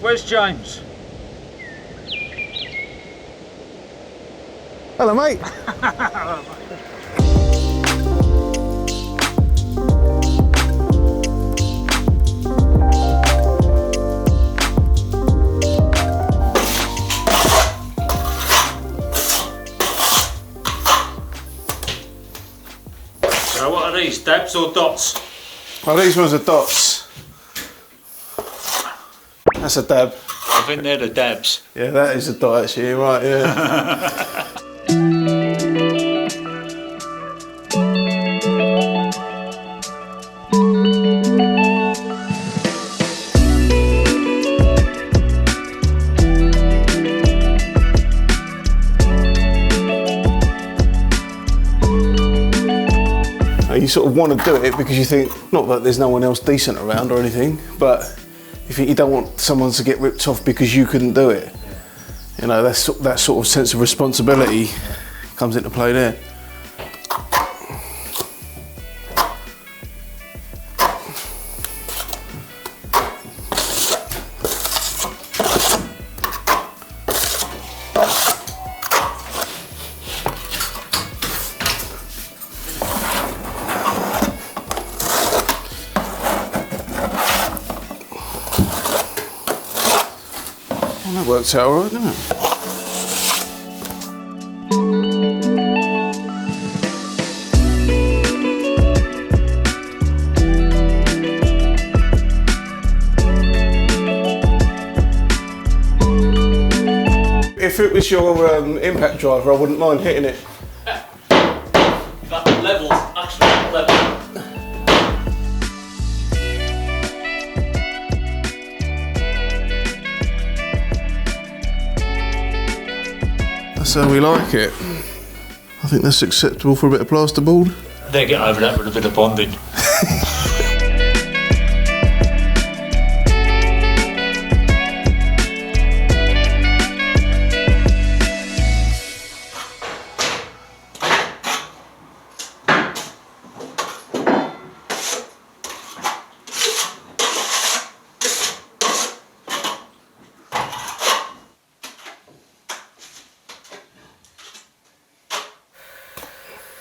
Where's James? Hello, mate. Hello, mate. So what are these, dabs or dots? Well, these ones are dots. That's a dab. I think they're the dabs. Yeah, that is a dot actually, you're right, yeah. You sort of want to do it because you think, not that there's no one else decent around or anything, but if you don't want someone to get ripped off because you couldn't do it. You know, that sort of sense of responsibility comes into play there. That works out alright, doesn't it? If it was your impact driver, I wouldn't mind hitting it. That level, actually level. That's how we like it. I think that's acceptable for a bit of plasterboard. They get over that with a bit of bonding.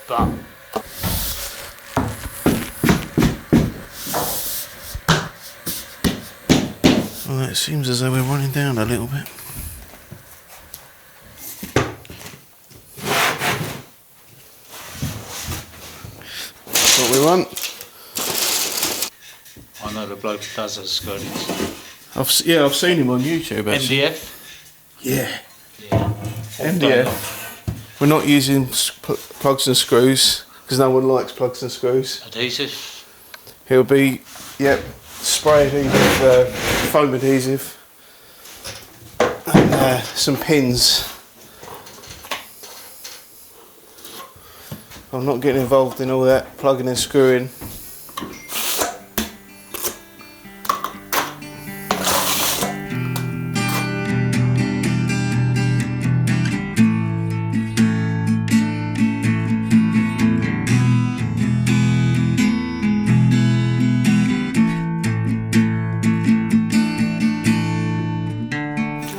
But well, it seems as though we're running down a little bit. That's what we want. I know the bloke who does those skirtings. Yeah, I've seen him on YouTube actually. MDF? Yeah. Yeah. MDF. We're not using plugs and screws because no one likes plugs and screws. Adhesive? He'll be, yep, spray adhesive, foam adhesive, and some pins. I'm not getting involved in all that plugging and screwing.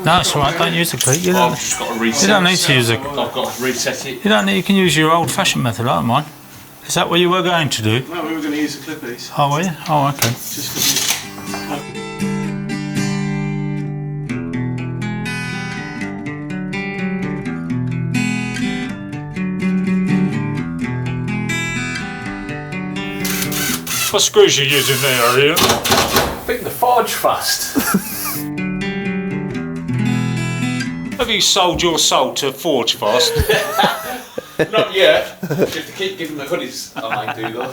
No, it's alright, don't use the clip. I've just got to reset. You don't need to use it. I've got to reset it. You don't need, you can use your old fashioned method, I don't mind. Is that what you were going to do? No, we were going to use the clippies. Oh, were you? Oh, okay. Just What screws are you using there, Ian? I think the forge fast. Have you sold your soul to Forge Fast? Not yet. If they keep giving the hoodies, I might do though.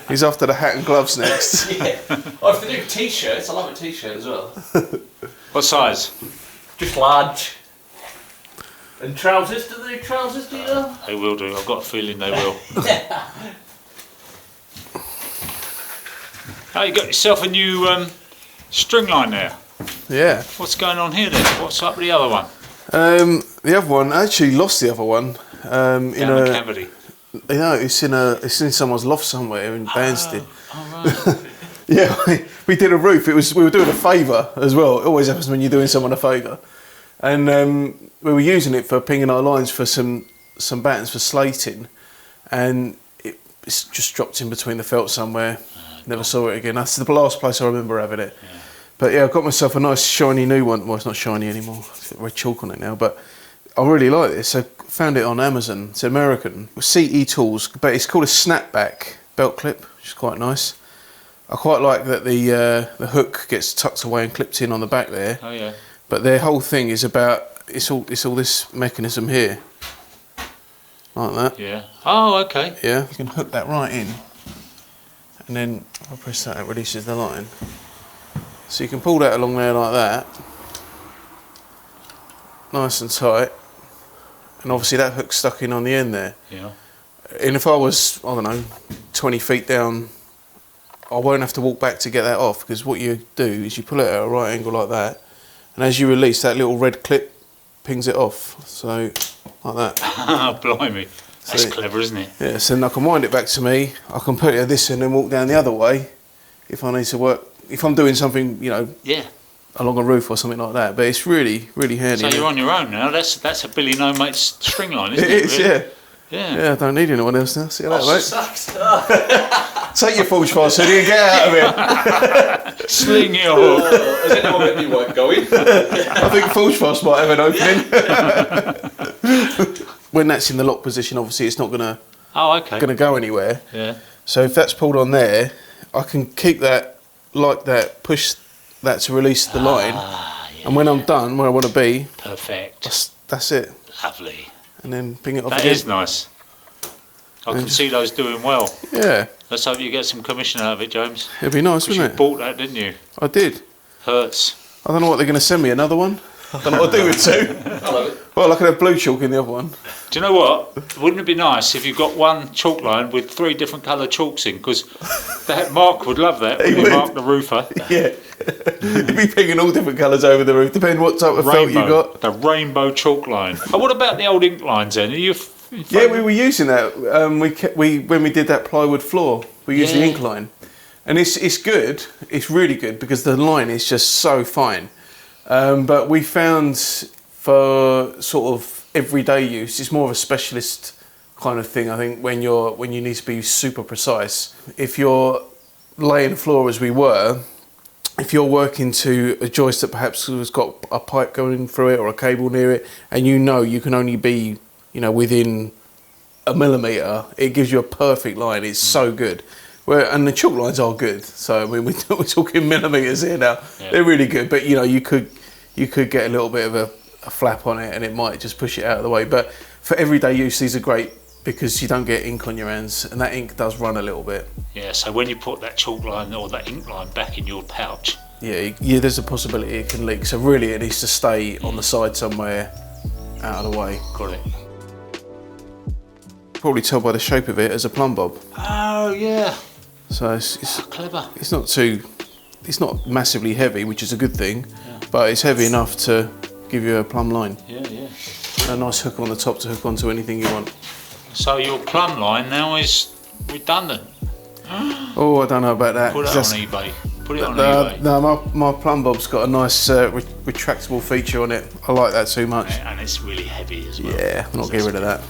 He's after the hat and gloves next. Yeah. Oh, if they do t-shirts, I love a t-shirt as well. What size? Just large. And trousers, do they do trousers, do you know? They will do, I've got a feeling they will. Oh, you got yourself a new string line there. Yeah. What's going on here then? What's up with the other one? The other one, I actually lost the other one. Down the cavity. You know, it's in someone's loft somewhere in Banston. Oh, right. Yeah, we did a roof. We were doing a favour as well. It always happens when you're doing someone a favour. And we were using it for pinging our lines for some battens for slating, and it's just dropped in between the felt somewhere. Never saw it again. That's the last place I remember having it. Yeah. But yeah, I got myself a nice shiny new one. Well, it's not shiny anymore. It's got red chalk on it now, but I really like this. I found it on Amazon. It's American. CE Tools, but it's called a snapback belt clip, which is quite nice. I quite like that the hook gets tucked away and clipped in on the back there. Oh yeah. But their whole thing is about it's all this mechanism here, like that. Yeah. Oh, okay. Yeah, you can hook that right in, and then if I press that, it releases the line. So you can pull that along there like that, nice and tight, and obviously that hook's stuck in on the end there. Yeah. And if I was, I don't know, 20 feet down, I won't have to walk back to get that off, because what you do is you pull it at a right angle like that, and as you release, that little red clip pings it off. So, like that. Blimey. That's clever, isn't it? Yeah, so then I can wind it back to me, I can put it at this end and walk down the other way if I need to work, if I'm doing something, you know, yeah, along a roof or something like that. But it's really, really handy. So you're on your own now. That's a Billy No Mate's string line, isn't it? It is, really? yeah. Yeah. Yeah, I don't need anyone else now. See you later, mate. Sucks. Take your forge fast, Hoodie, and get out of here. Sling your hook. Has anyone got any work going? I think forge fast might have an opening. When that's in the lock position, obviously it's not gonna go anywhere. Yeah. So if that's pulled on there, I can keep that like that, push that to release the line, Yeah. and when I'm done where I want to be, Perfect. that's it. Lovely. And then ping it off That again. is nice. I can see those doing well. Yeah, Let's hope you get some commission out of it, James. it'd be nice, Because wouldn't you it? bought that, didn't you? I did. Hurts. I don't know what they're going to send me. Another one? I don't know what to do with two. Hello. Well, I could have blue chalk in the other one. Do you know what? Wouldn't it be nice if you got one chalk line with 3 different colour chalks in? Because that Mark would love that. He When you would. Mark the roofer. Yeah. You'd be pinging all different colours over the roof, depending what type of felt you got. The rainbow chalk line. Oh, what about the old ink lines then? Are you? Yeah, we were using that. When we did that plywood floor, we used the Yeah. ink line, and it's good. It's really good because the line is just so fine. But we found for sort of everyday use, it's more of a specialist kind of thing. I think when you need to be super precise. If you're laying the floor as we were, if you're working to a joist that perhaps has got a pipe going through it or a cable near it, and you can only be within a millimetre, it gives you a perfect line. It's so good. And the chalk lines are good. So I mean, we're talking millimetres here now. Yeah. They're really good, but you could get a little bit of a flap on it, and it might just push it out of the way. But for everyday use, these are great because you don't get ink on your hands, and that ink does run a little bit. Yeah. So when you put that chalk line or that ink line back in your pouch, yeah, there's a possibility it can leak. So really, it needs to stay on the side somewhere, out of the way. Got it. Probably tell by the shape of it as a plumb bob. Oh yeah. So it's clever. It's not massively heavy, which is a good thing, but it's heavy enough to give you a plumb line. Yeah, yeah. A nice hook on the top to hook onto anything you want. So your plumb line now is redundant. Oh, I don't know about that. Put it on eBay. Put it on eBay. No, my plumb bob's got a nice retractable feature on it. I like that too much. And it's really heavy as well. Yeah, I'm not getting rid of that.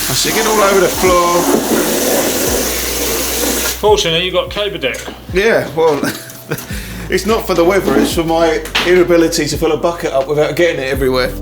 I stick it all over the floor. Fortunately, you got cable deck. Yeah, well, it's not for the weather, it's for my inability to fill a bucket up without getting it everywhere.